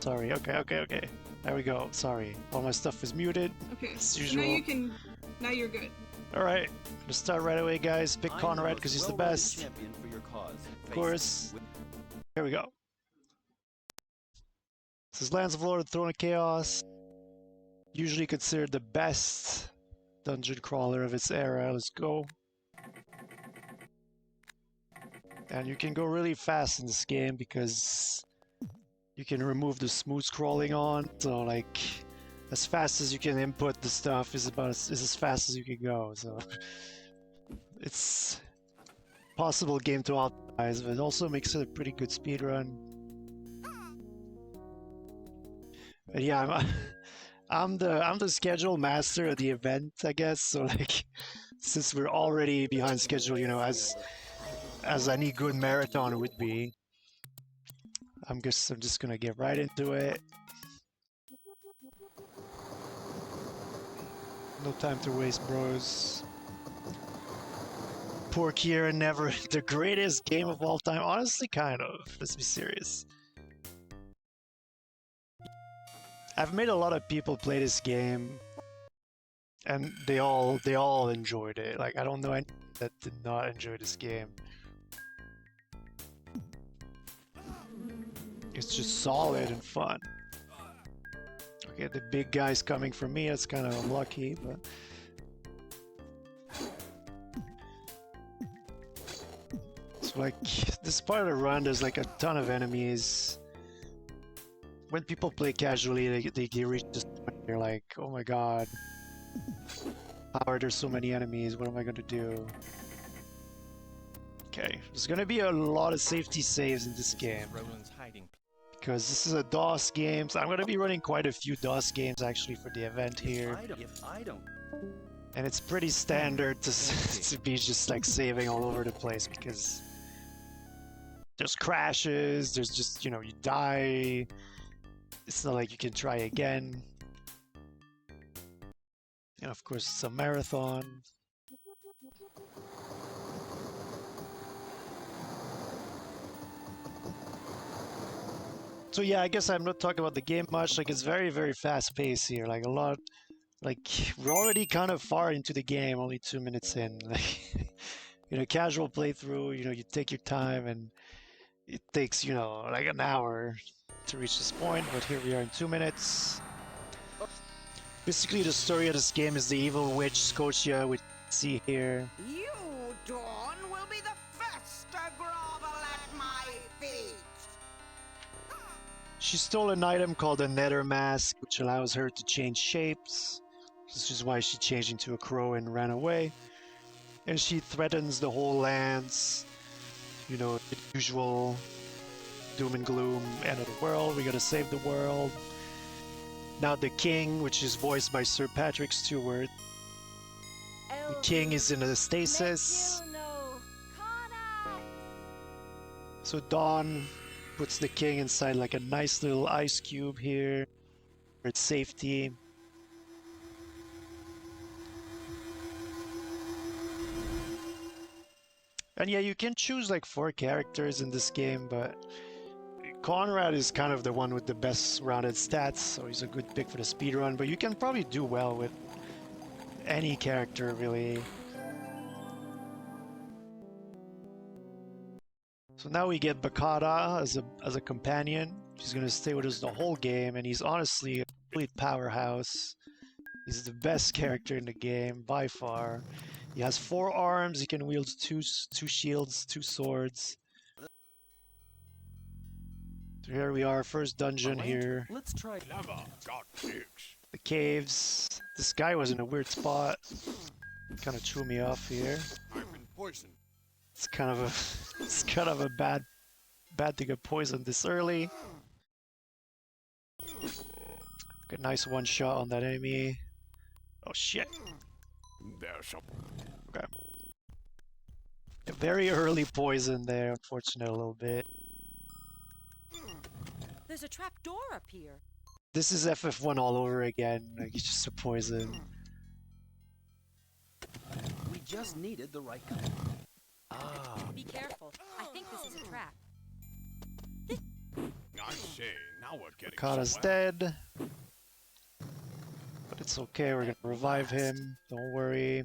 Sorry. Okay. There we go. Sorry. All my stuff is muted. Okay. As So usual. now you can. Now you're good. Alright. Let's start right away, guys. Pick Conrad because he's the best. For your cause. Of course. Here we go. This is Lands of Lore, Throne of Chaos. Usually considered the best dungeon crawler of its era. Let's go. And you can go really fast in this game because you can remove the smooth scrolling on. So like, as fast as you can input the stuff is as fast as you can go. So it's possible game to optimize, but it also makes it a pretty good speed run. But yeah, I'm the schedule master of the event, I guess. So like, since we're already behind schedule, you know, as any good marathon would be, I'm just gonna get right into it. No time to waste, bros. Poor Kira, never the greatest game of all time. Honestly, kind of. Let's be serious. I've made a lot of people play this game, and they all enjoyed it. Like, I don't know anyone that did not enjoy this game. It's just solid and fun. Okay, the big guy's coming for me. That's kind of unlucky, but so like this part of the run, there's like a ton of enemies. When people play casually, they reach this point, they're like, oh my god, how are there so many enemies? What am I gonna do? Okay, there's gonna be a lot of safety saves in this game because this is a DOS game. So I'm gonna be running quite a few DOS games actually for the event here, and it's pretty standard to be just like saving all over the place because there's crashes. There's just, you know, you die. It's not like you can try again. And of course, it's a marathon. So yeah, I guess I'm not talking about the game much. Like, it's very, very fast paced here. Like, a lot. Like, we're already kind of far into the game, only 2 minutes in. Like, you know, casual playthrough, you know, you take your time and it takes, you know, like an hour to reach this point, but here we are in 2 minutes. Basically, the story of this game is the evil witch Scotia, which you see here. You, Dawn, will be the first to grovel at my feet. She stole an item called a nether mask, which allows her to change shapes. This is why she changed into a crow and ran away. And she threatens the whole lands. You know, the usual doom and gloom, end of the world, we gotta save the world. Now the king, which is voiced by Sir Patrick Stewart. The king is in a stasis. So Dawn puts the king inside like a nice little ice cube here for its safety. And yeah, you can choose like 4 characters in this game, but Conrad is kind of the one with the best rounded stats, so he's a good pick for the speedrun, but you can probably do well with any character, really. So now we get Bakata as a companion. She's gonna stay with us the whole game, and he's honestly a complete powerhouse. He's the best character in the game, by far. He has 4 arms, he can wield two shields, 2 swords. So here we are, first dungeon here. Let's try. The caves. This guy was in a weird spot. Kind of threw me off here. I've been poisoned. It's kind of a bad to get poisoned this early. Good, nice one shot on that enemy. Oh shit. Okay. A very early poison there, unfortunate a little bit. There's a trap door up here. This is FF1 all over again. Like, it's just a poison. We just needed the right kind. Ah. Be careful. I think this is a trap. I say, now we're getting Akata's somewhere. dead. But it's okay, we're gonna revive him. Don't worry.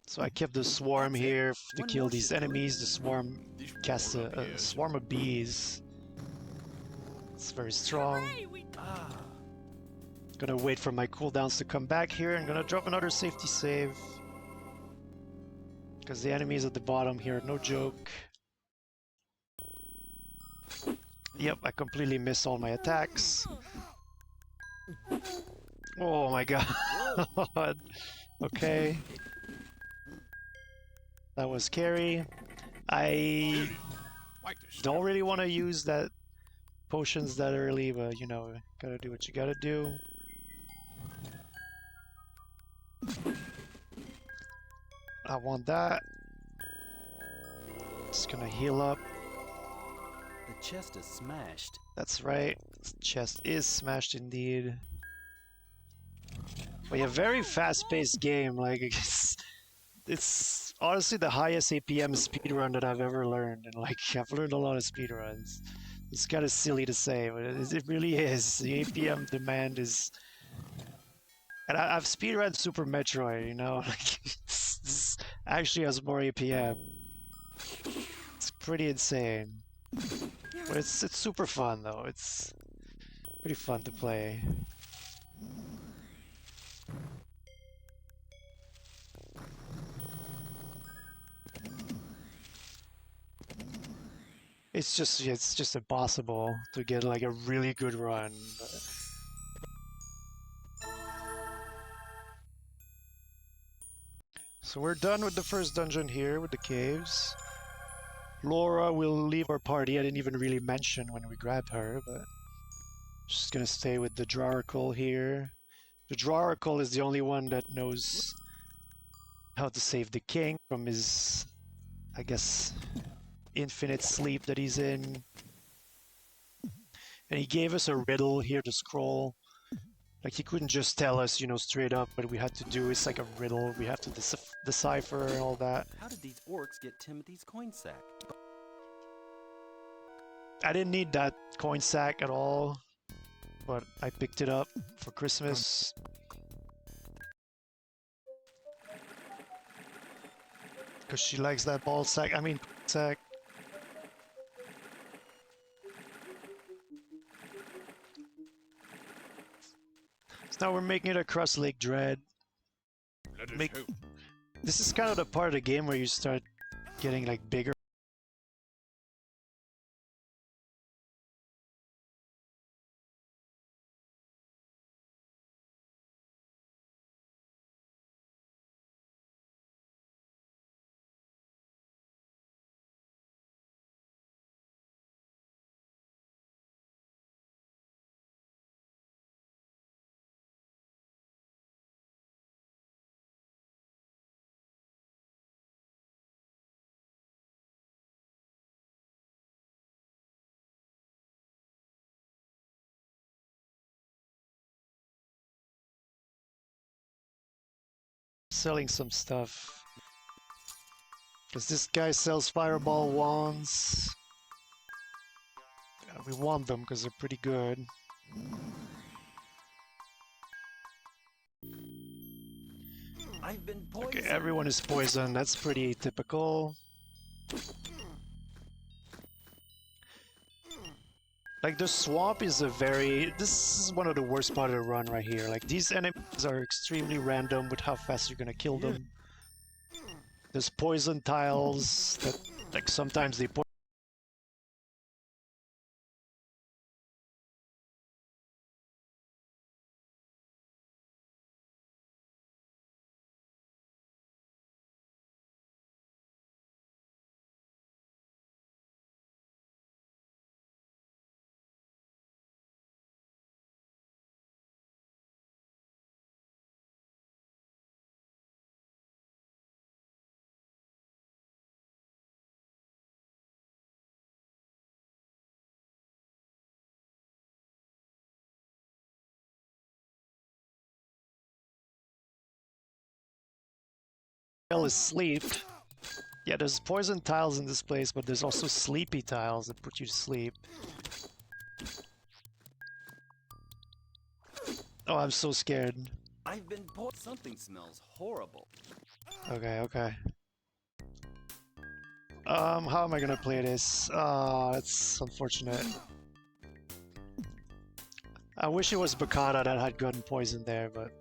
So I kept the swarm here to One kill more these should do it. enemies. The swarm This casts wall a appears. swarm of bees. It's very strong. Hooray, we Gonna wait for my cooldowns to come back here. I'm gonna drop another safety save. Because the enemies at the bottom here are no joke. Yep, I completely missed all my attacks. Oh my god. Okay. That was scary. I Like this don't really want to use that potions that early, but you know, gotta do what you gotta do. I want that. Just gonna heal up. The chest is smashed. That's right. This chest is smashed indeed. But yeah, very fast-paced game. Like it's honestly the highest APM speedrun that I've ever learned, and like I've learned a lot of speedruns. It's kind of silly to say, but it really is. The APM demand is, and I've speedrun Super Metroid. You know, like this actually has more APM. It's pretty insane, but it's super fun though. It's pretty fun to play. It's just impossible to get like a really good run. So we're done with the first dungeon here with the caves. Laura will leave our party. I didn't even really mention when we grabbed her, but she's gonna stay with the Drauracle here. The Drauracle is the only one that knows how to save the king from his, I guess, infinite sleep that he's in. And he gave us a riddle here to scroll. Like he couldn't just tell us, you know, straight up what we had to do. It's like a riddle. We have to decipher and all that. How did these orcs get Timothy's coin sack? I didn't need that coin sack at all, but I picked it up for Christmas. Because she likes that ball sack. I mean, sack. So now we're making it across Lake Dread. Let us hope. This is kind of the part of the game where you start getting like bigger. Selling some stuff. Because this guy sells fireball wands. We want them because they're pretty good. I've been poisoned. Okay, everyone is poisoned. That's pretty typical. Like the swamp is this is one of the worst part of the run right here. Like these enemies are extremely random with how fast you're gonna kill them. There's poison tiles that like sometimes they fell asleep. Yeah, there's poison tiles in this place, but there's also sleepy tiles that put you to sleep. Oh, I'm so scared. I've been poisoned. Something smells horrible. Okay, okay. How am I gonna play this? That's unfortunate. I wish it was Bakata that had gotten poisoned there, but...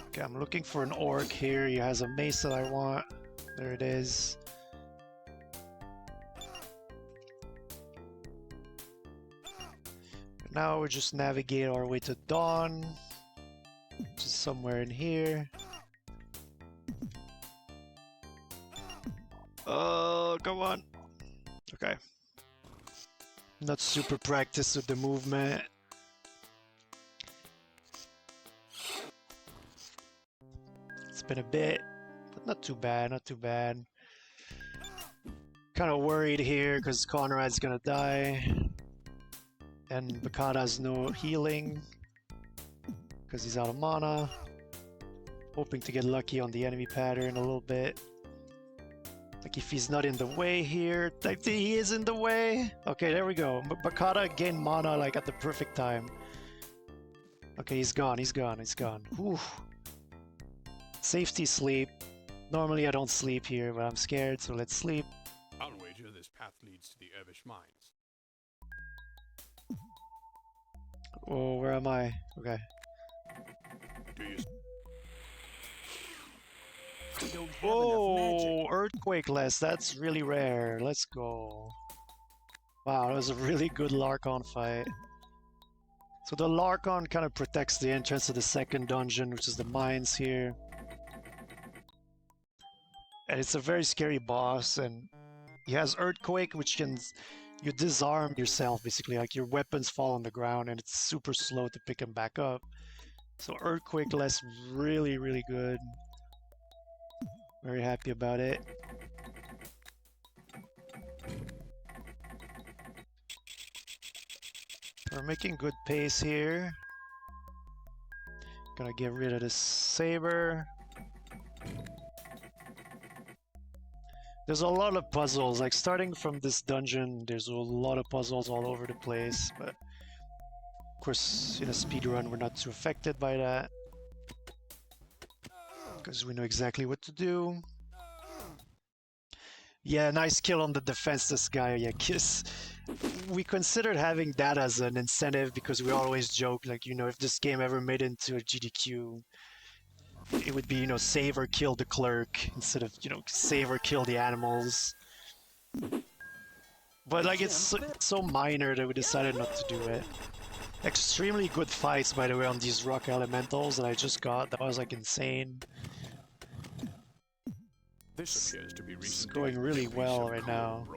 Okay, I'm looking for an orc here. He has a mace that I want. There it is. Now we just navigate our way to Dawn, which is somewhere in here. Oh, come on. Okay. Not super practiced with the movement. It's been a bit, but not too bad, not too bad. Kind of worried here because Conrad's gonna die. And Bakata has no healing because he's out of mana. Hoping to get lucky on the enemy pattern a little bit. Like if he's not in the way here. Like he is in the way. Okay, there we go. Bakata gained mana like at the perfect time. Okay, he's gone, he's gone, he's gone. Whew. Safety sleep. Normally I don't sleep here, but I'm scared, so let's sleep. I'll wager this path leads to the Ervish mines. Oh, where am I? Okay. Do you? We don't have enough Oh, magic. Earthquakeless. That's really rare. Let's go. Wow, that was a really good Larkon fight. So the Larkon kind of protects the entrance to the second dungeon, which is the mines here. And it's a very scary boss, and he has Earthquake, which can... You disarm yourself, basically. Like, your weapons fall on the ground, and it's super slow to pick them back up. So Earthquakeless, really, really good. Very happy about it. We're making good pace here. Gonna get rid of this saber. There's a lot of puzzles, like starting from this dungeon, there's a lot of puzzles all over the place, but of course in a speedrun we're not too affected by that. Because we know exactly what to do. Yeah, nice kill on the defenseless guy, yeah, Kiss. We considered having that as an incentive because we always joke, like, you know, if this game ever made into a GDQ, it would be, you know, save or kill the clerk instead of, you know, save or kill the animals. But like it's so minor that we decided not to do it. Extremely good fights, by the way, on these rock elementals that I just got. That was like insane. This appears to be It's recent. going really well right now.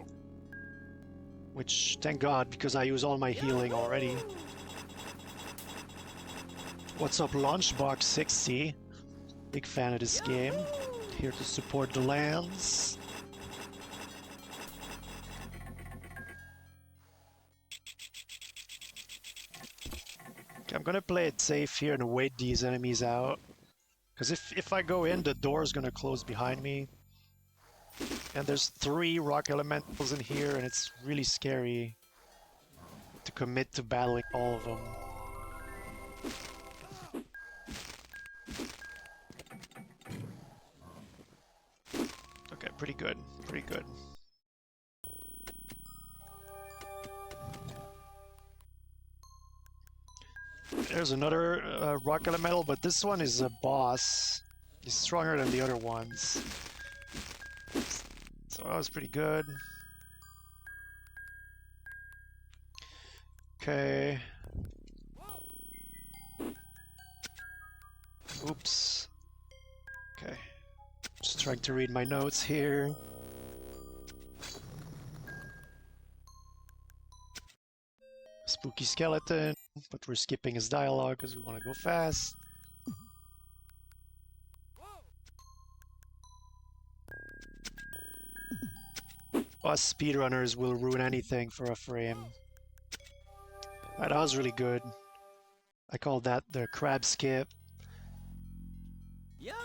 Which, thank God, because I use all my healing already. What's up, Launchbox 60? Big fan of this game. Here to support the lands. Okay, I'm gonna play it safe here and wait these enemies out. Because if I go in, the door is gonna close behind me. And there's 3 rock elementals in here, and it's really scary to commit to battling all of them. Okay, pretty good, pretty good. There's another rock elemental, but this one is a boss. He's stronger than the other ones. So that was pretty good. Okay. Oops. Okay. Just trying to read my notes here. Spooky skeleton, but we're skipping his dialogue because we want to go fast. Us speedrunners will ruin anything for a frame. That was really good. I call that the crab skip. Yahoo!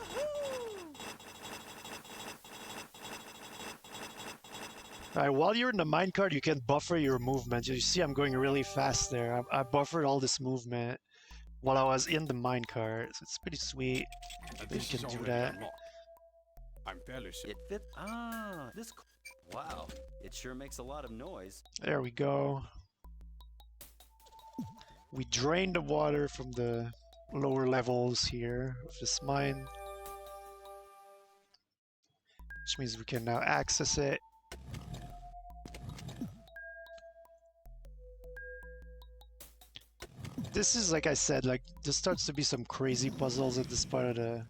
Alright, while you're in the minecart, you can buffer your movement. You see I'm going really fast there. I buffered all this movement while I was in the minecart. So it's pretty sweet that you This is can do already that. unlocked. I'm fairly certain. It fit. Ah, this. Wow, it sure makes a lot of noise. There we go. We drain the water from the lower levels here of this mine, which means we can now access it. This is, like I said, like there starts to be some crazy puzzles at this part of the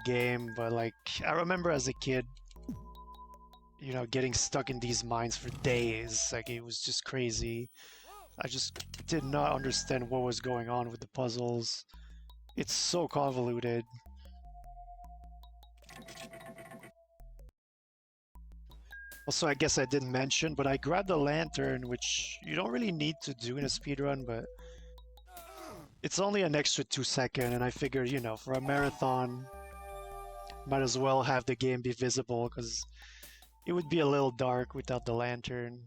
game, but like I remember as a kid, you know, getting stuck in these mines for days. Like it was just crazy. I just did not understand what was going on with the puzzles. It's so convoluted. Also, I guess I didn't mention, but I grabbed a lantern, which you don't really need to do in a speedrun, but it's only an extra 2 seconds, and I figured, you know, for a marathon, might as well have the game be visible, because it would be a little dark without the lantern.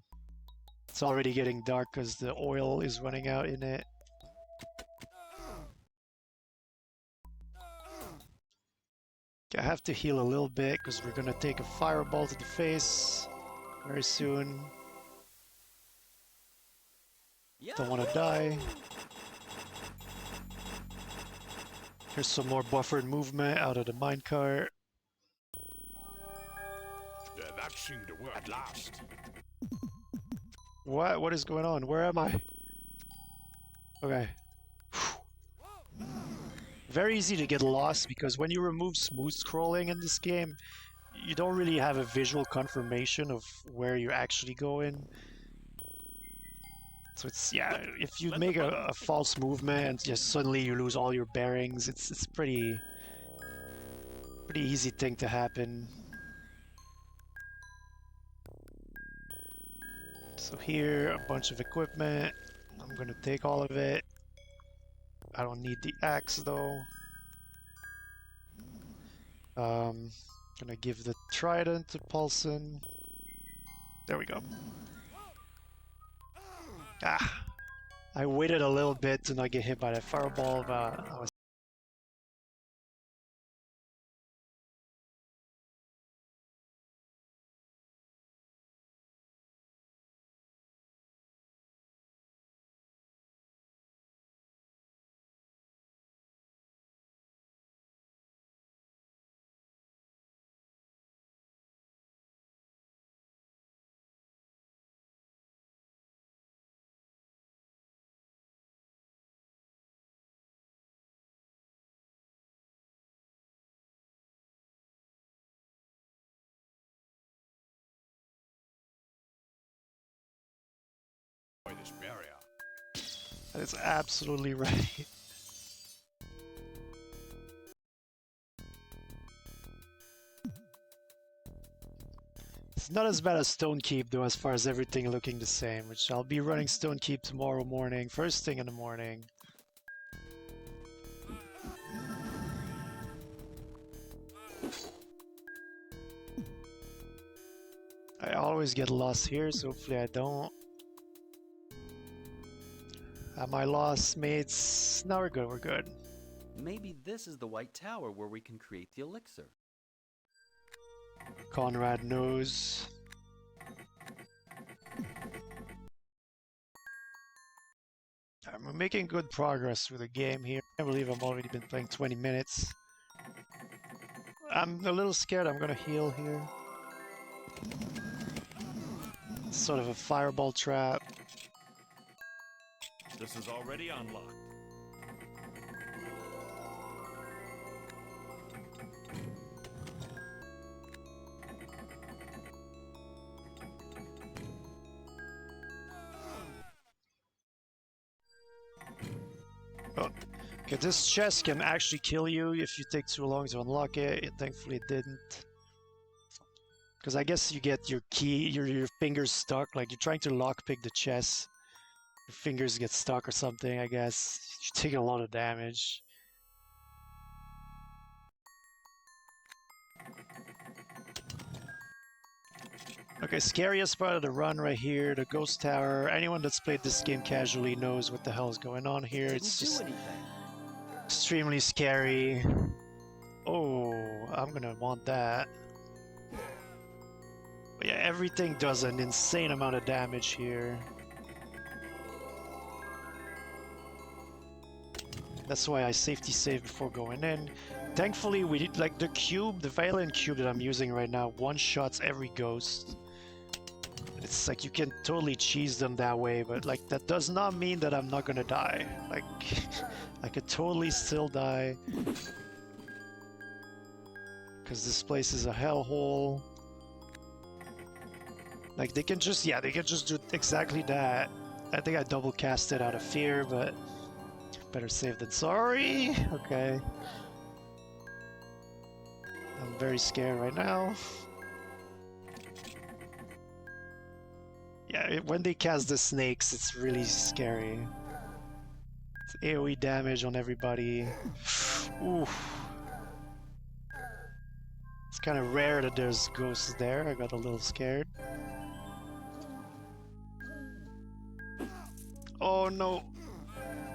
It's already getting dark because the oil is running out in it. I have to heal a little bit because we're gonna take a fireball to the face very soon. Don't want to die. Here's some more buffered movement out of the minecart. Yeah, that seemed to work at last. What? What is going on? Where am I? Okay. Very easy to get lost because when you remove smooth scrolling in this game, you don't really have a visual confirmation of where you're actually going. So it's, yeah, if you make a false movement and just suddenly you lose all your bearings, it's pretty easy thing to happen. So here, a bunch of equipment. I'm gonna take all of it. I don't need the axe though. Gonna give the trident to Paulson. There we go. Ah! I waited a little bit to not get hit by that fireball, but I was By this barrier. That's absolutely right. It's not as bad as Stone Keep though, as far as everything looking the same, which I'll be running Stone Keep tomorrow morning, first thing in the morning. I always get lost here, so hopefully I don't. Am I lost, mates? No, we're good, we're good. Maybe this is the White Tower where we can create the elixir. Conrad knows. I'm making good progress with the game here. I believe I've already been playing 20 minutes. I'm a little scared I'm gonna heal here. It's sort of a fireball trap. This is already unlocked. Oh. Okay, this chest can actually kill you if you take too long to unlock it. Thankfully it didn't. Because I guess you get your key, your fingers stuck, like you're trying to lockpick the chest. Your fingers get stuck or something, I guess. You're taking a lot of damage. Okay, scariest part of the run right here, the ghost tower. Anyone that's played this game casually knows what the hell is going on here. It's Didn't just do anything. extremely scary. Oh, I'm gonna want that. But yeah, everything does an insane amount of damage here. That's why I safety save before going in. Thankfully, we did like the cube, the violent cube that I'm using right now, one-shots every ghost. It's like you can totally cheese them that way, but like that does not mean that I'm not gonna die. Like I could totally still die. Because this place is a hellhole. Like they can just, yeah, they can just do exactly that. I think I double cast it out of fear, but better safe than sorry. Okay. I'm very scared right now. Yeah, when they cast the snakes, it's really scary. It's AoE damage on everybody. Oof. It's kind of rare that there's ghosts there. I got a little scared. Oh no!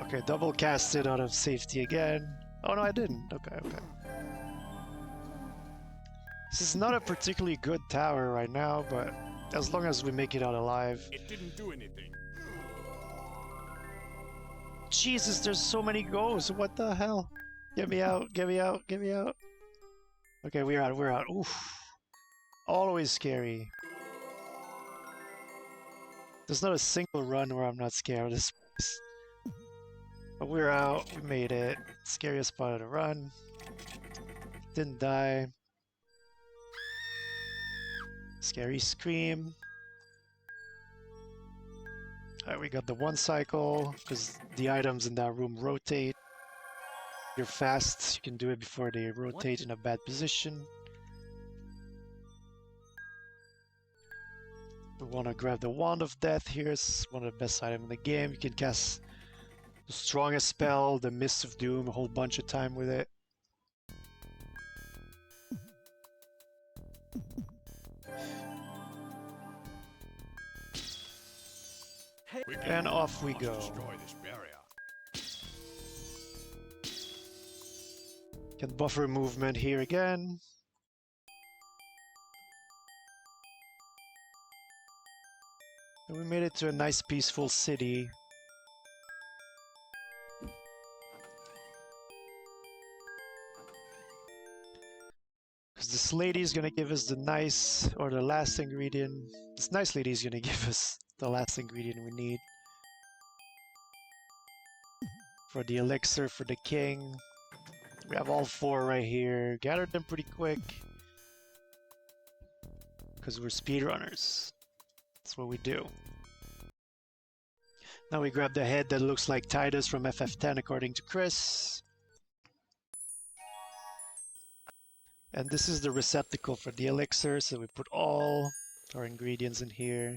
Okay, double cast it out of safety again. Oh no, I didn't. Okay, okay. This is not a particularly good tower right now, but as long as we make it out alive. It didn't do anything. Jesus, there's so many ghosts. What the hell? Get me out, get me out, get me out. Okay, we're out, we're out. Oof. Always scary. There's not a single run where I'm not scared of this place. But we're out, we made it. Scariest part of the run. Didn't die. Scary scream. Alright, we got the one cycle, because the items in that room rotate. You're fast, you can do it before they rotate in a bad position. We want to grab the Wand of Death here, it's one of the best items in the game. You can cast the strongest spell, the Mist of Doom, a whole bunch of time with it. And off we go. Destroy this barrier. Can buffer movement here again. And we made it to a nice peaceful city. Because this lady is gonna give us the nice, or the last ingredient. This nice lady is gonna give us the last ingredient we need. For the elixir for the king. We have all four right here. Gathered them pretty quick. Because we're speedrunners. That's what we do. Now we grab the head that looks like Titus from FF10 according to Chris. And this is the receptacle for the elixir, so we put all our ingredients in here.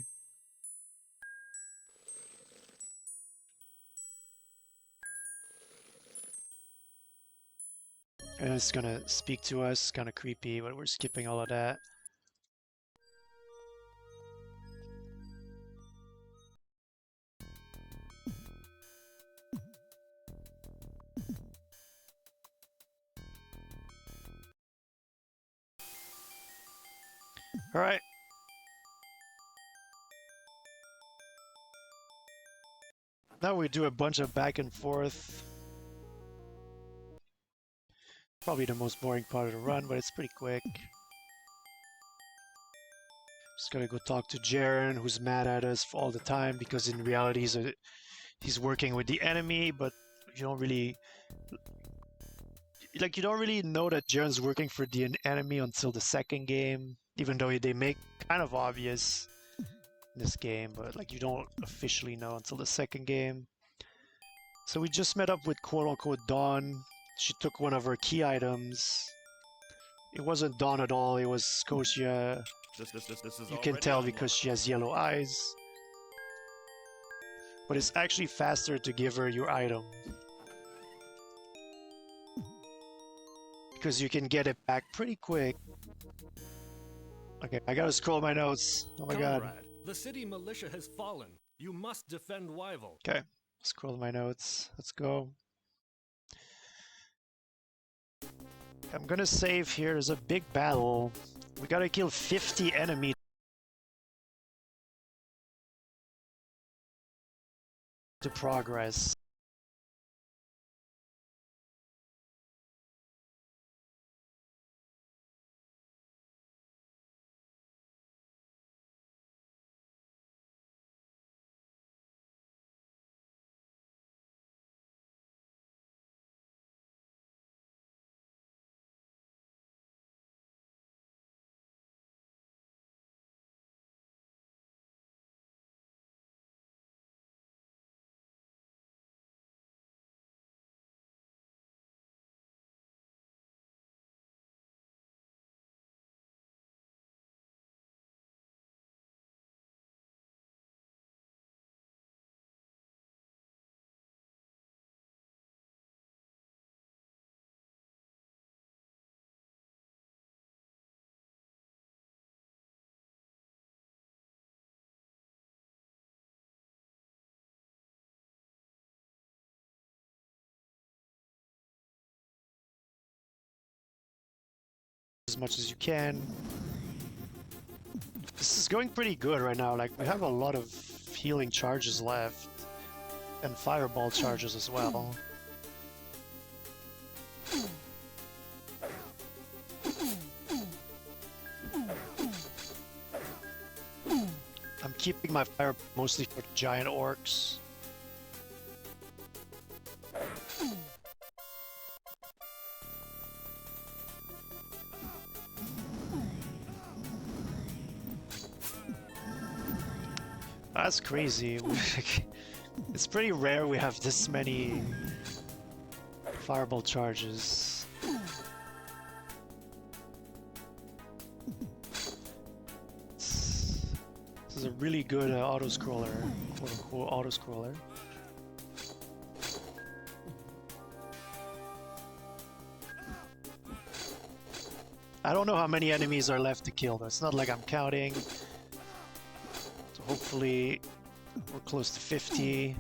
And it's gonna speak to us, kind of creepy, but we're skipping all of that. All right. Now we do a bunch of back and forth. Probably the most boring part of the run, but it's pretty quick. Just gotta go talk to Jaren, who's mad at us all the time because in reality he's working with the enemy, but you don't really know that Jaren's working for the enemy until the second game, even though they make kind of obvious in this game, but like you don't officially know until the second game. So we just met up with quote-unquote Dawn. She took one of her key items. It wasn't Dawn at all, it was Scotia. This is You can tell because she has yellow eyes. But it's actually faster to give her your item. Because you can get it back pretty quick. Okay, I gotta scroll my notes. Oh my god. Comrade, the city militia has fallen. You must defend Wyville. Okay, scroll my notes. Let's go. I'm gonna save here. There's a big battle. We gotta kill 50 enemies to progress. As much as you can. This is going pretty good right now. Like, we have a lot of healing charges left. And fireball charges as well. I'm keeping my fire mostly for giant orcs. That's crazy. It's pretty rare we have this many fireball charges. This is a really good auto-scroller, quote-unquote auto-scroller. I don't know how many enemies are left to kill though. It's not like I'm counting. So hopefully we're close to 50.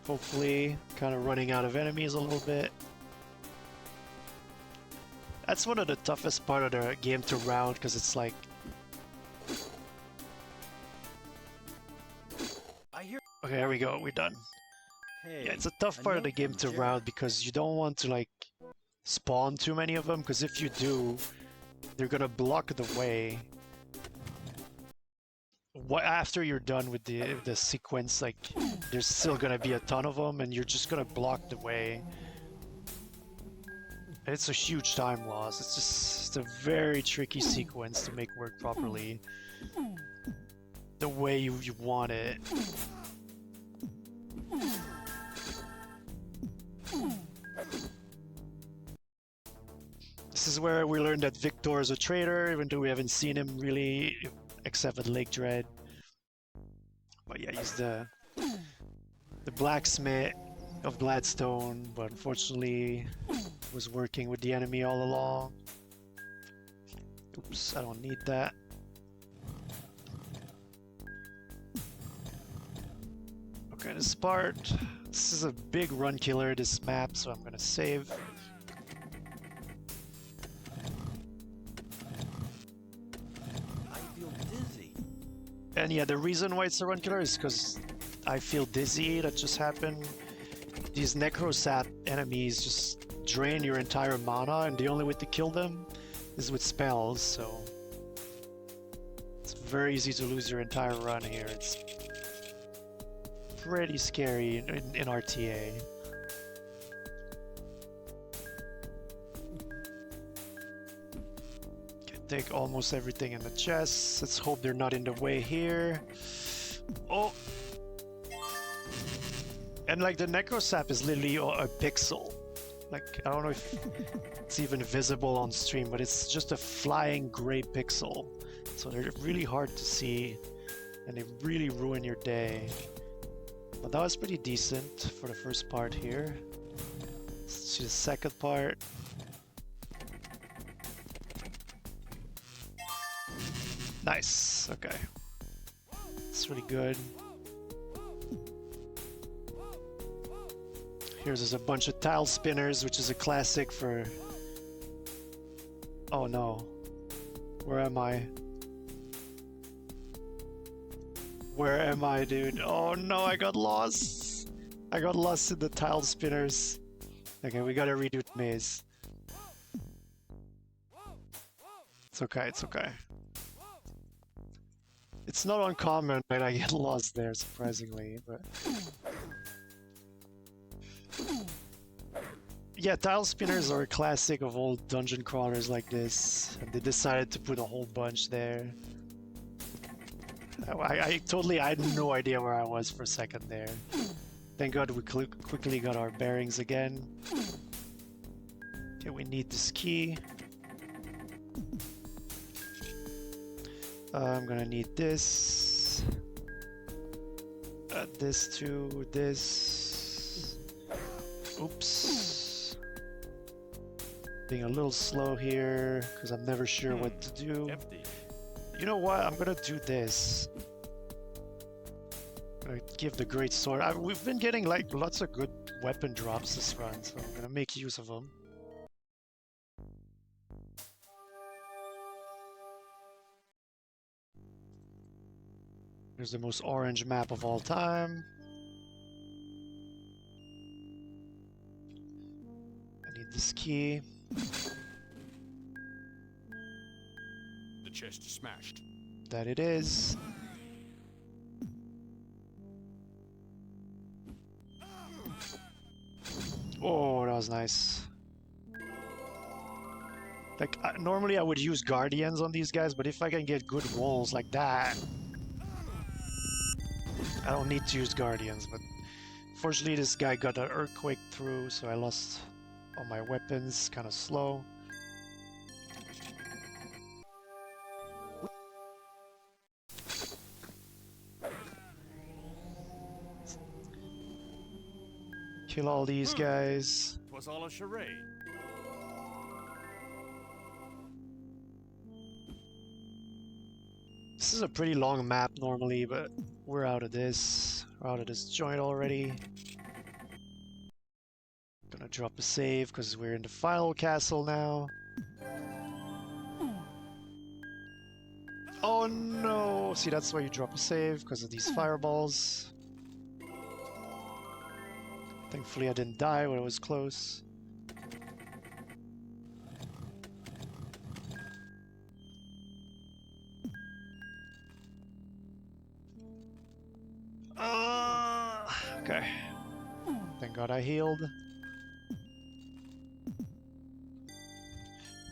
Hopefully kind of running out of enemies a little bit. That's one of the toughest part of the game to round, because it's like... Okay, here we go, we're done. Hey, Yeah, it's a tough part of the game to round because you don't want to like spawn too many of them, because if you do, they're gonna block the way. After you're done with the sequence, like there's still gonna be a ton of them, and you're just gonna block the way. And it's a huge time loss. It's a very tricky sequence to make work properly, the way you want it. This is where we learned that Victor is a traitor, even though we haven't seen him really, except at Lake Dread. But yeah, he's the blacksmith of Gladstone, but unfortunately was working with the enemy all along. Oops, I don't need that. Okay, this part, this is a big run killer, this map, so I'm gonna save. And yeah, the reason why it's a run killer is because I feel dizzy. That just happened. These Necrosap enemies just drain your entire mana, and the only way to kill them is with spells, so it's very easy to lose your entire run here. It's pretty scary in RTA. Take almost everything in the chest. Let's hope they're not in the way here. Oh! And like the Necrosap is literally a pixel. Like, I don't know if it's even visible on stream, but it's just a flying gray pixel. So they're really hard to see, and they really ruin your day. But that was pretty decent for the first part here. Let's see the second part. Nice. Okay. It's really good. Here's a bunch of tile spinners, which is a classic for... Oh no. Where am I? Where am I, dude? Oh no, I got lost. I got lost in the tile spinners. Okay, we gotta redo the maze. It's okay, it's okay. It's not uncommon that I get lost there, surprisingly, but... Yeah, tile spinners are a classic of old dungeon crawlers like this. And they decided to put a whole bunch there. I had no idea where I was for a second there. Thank God we quickly got our bearings again. Okay, we need this key. I'm gonna need this. This too, this. Oops. Being a little slow here, because I'm never sure what to do. Empty. You know what? I'm gonna do this. I'm gonna give the great sword. We've been getting like lots of good weapon drops this run, so I'm gonna make use of them. Here's the most orange map of all time. I need this key. The chest is smashed. That it is. Oh, that was nice. Like, normally I would use guardians on these guys, but if I can get good walls like that, I don't need to use guardians. But fortunately this guy got an earthquake through, so I lost all my weapons, kind of slow. Kill all these guys. It was all a charade. This is a pretty long map normally, but we're out of this. We're out of this joint already. Gonna drop a save because we're in the final castle now. Oh no! See, that's why you drop a save, because of these fireballs. Thankfully I didn't die when it was close. Okay. Thank God I healed.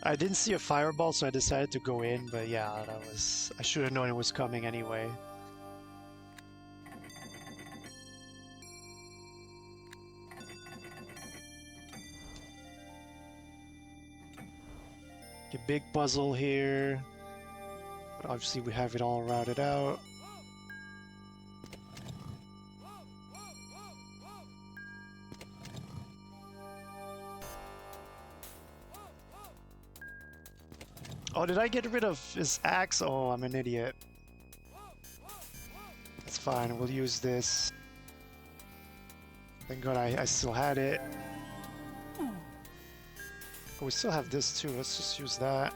I didn't see a fireball, so I decided to go in, but yeah, that was... I should have known it was coming anyway. A big puzzle here. But obviously we have it all routed out. Oh, did I get rid of his axe? Oh, I'm an idiot. It's fine, we'll use this. Thank God I still had it. Oh, we still have this too, let's just use that.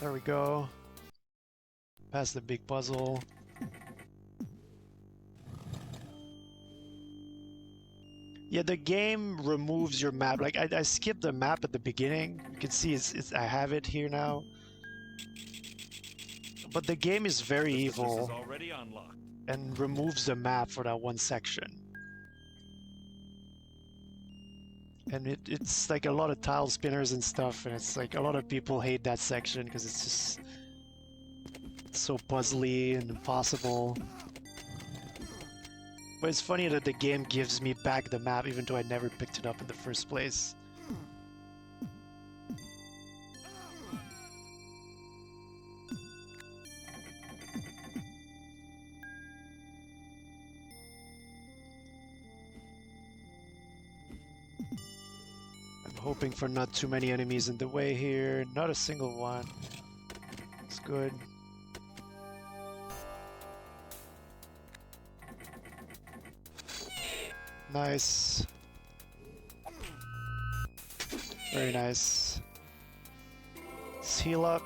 There we go. Past the big puzzle. Yeah, the game removes your map. Like, I skipped the map at the beginning. You can see I have it here now. But the game is very evil. This is already unlocked. And removes the map for that one section. And it's like a lot of tile spinners and stuff, and it's like a lot of people hate that section because it's just so puzzly and impossible. But it's funny that the game gives me back the map even though I never picked it up in the first place. Hoping for not too many enemies in the way here. Not a single one. It's good. Nice. Very nice. Let's heal up.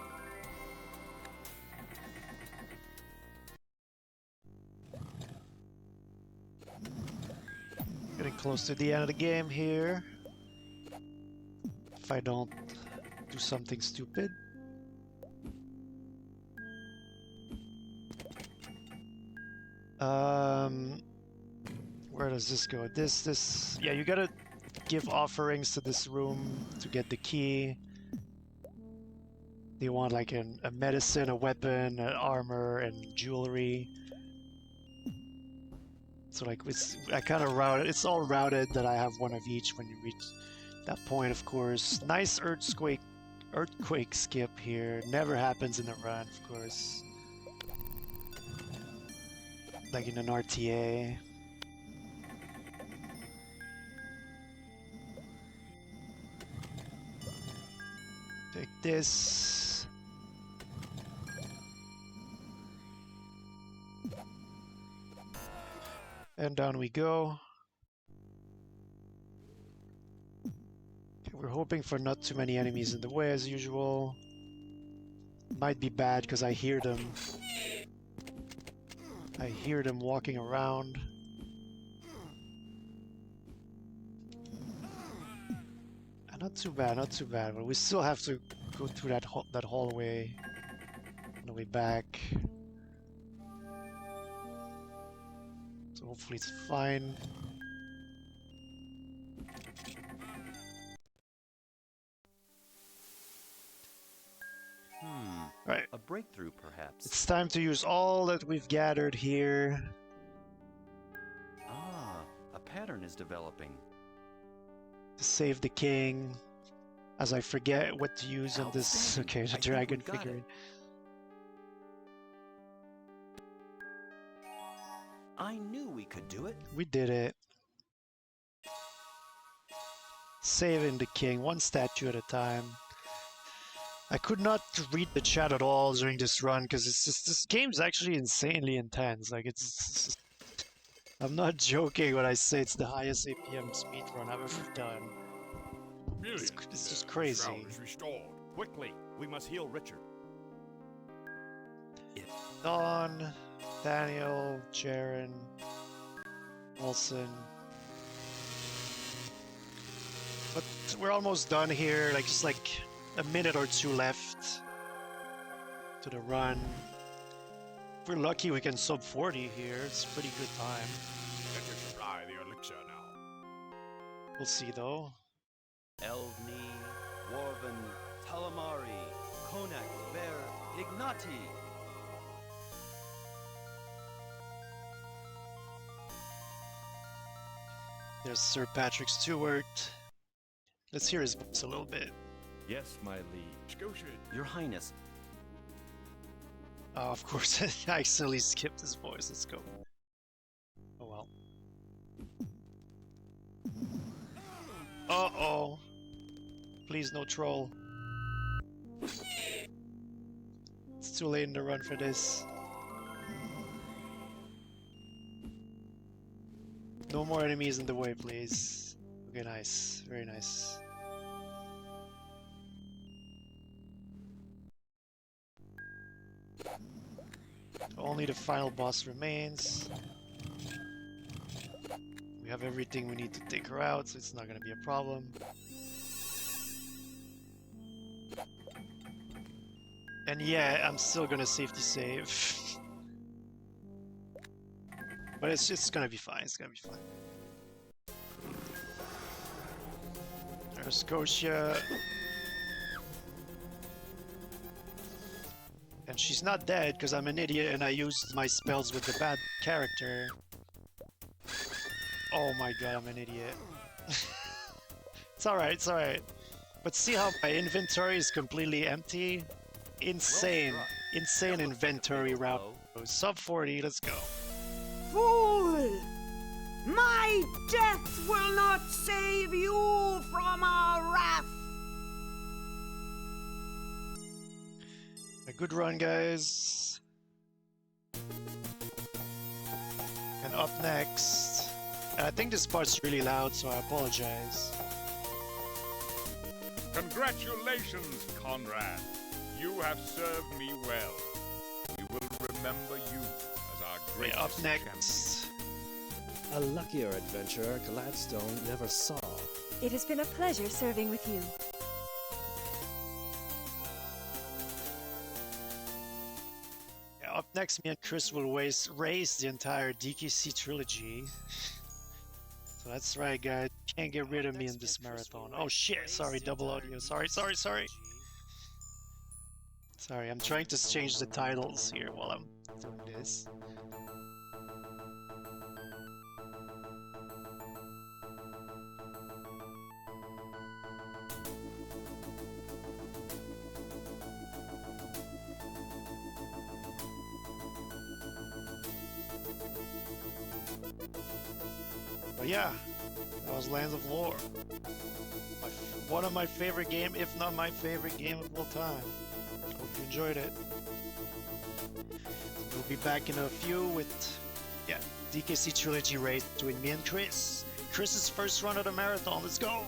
Getting close to the end of the game here. If I don't do something stupid. Where does this go? Yeah, you gotta give offerings to this room to get the key. They want like a medicine, a weapon, an armor, and jewelry. So like I kind of routed. It's all routed that I have one of each when you reach that point, of course. Nice earthquake skip here. Never happens in a run, of course. Like in an RTA. Take this. And down we go. Okay, we're hoping for not too many enemies in the way as usual. Might be bad because I hear them. I hear them walking around. Not too bad, not too bad, but we still have to go through that hallway on the way back. So hopefully it's fine. Right. A breakthrough, perhaps. It's time to use all that we've gathered here. Ah, a pattern is developing. To save the king, as I forget what to use on this. Okay, the dragon figurine. I knew we could do it. We did it. Saving the king, one statue at a time. I could not read the chat at all during this run because it's just this game's actually insanely intense. Like it's I'm not joking when I say it's the highest APM speedrun I've ever done. Really? It's just crazy. Shroud is restored. Quickly, we must heal Richard. Dawn, Daniel, Jaren, Wilson. But we're almost done here. Like just like a minute or two left to the run. If we're lucky, we can sub 40 here. It's a pretty good time. Let us supply the elixir now. We'll see though. Elvni, Worven, Talamari, Konak, Ver, Ignati. There's Sir Patrick Stewart. Let's hear his voice a little bit. Yes, my liege. Go shoot. Your Highness. Oh, of course, I accidentally skipped his voice. Let's go. Oh well. Uh-oh. Please, no troll. It's too late in the run for this. No more enemies in the way, please. Okay, nice. Very nice. Only the final boss remains. We have everything we need to take her out, so it's not gonna be a problem. And yeah, I'm still gonna safety save. But it's just gonna be fine, it's gonna be fine. There's Scotia. And she's not dead because I'm an idiot and I used my spells with the bad character. Oh my god, I'm an idiot. It's alright, it's alright. But see how my inventory is completely empty? Insane. Insane inventory route. Sub 40, let's go. Fool! My death will not save you from our wrath. A good run, guys. And up next, and I think this part's really loud, so I apologize. Congratulations, Conrad. You have served me well. We will remember you as our Okay, greatest up next. A luckier adventurer Gladstone never saw. It has been a pleasure serving with you. Yeah, up next, me and Chris will race the entire DKC trilogy. So that's right, guys. Can't get rid of me in this marathon. Oh shit! Sorry, double audio. Sorry. Sorry, I'm trying to change the titles here while I'm doing this. But yeah, that was Lands of Lore. One of my favorite game, if not my favorite game of all time. Hope you enjoyed it. We'll be back in a few with, yeah, DKC Trilogy race between me and Chris. Chris's first run of the marathon. Let's go!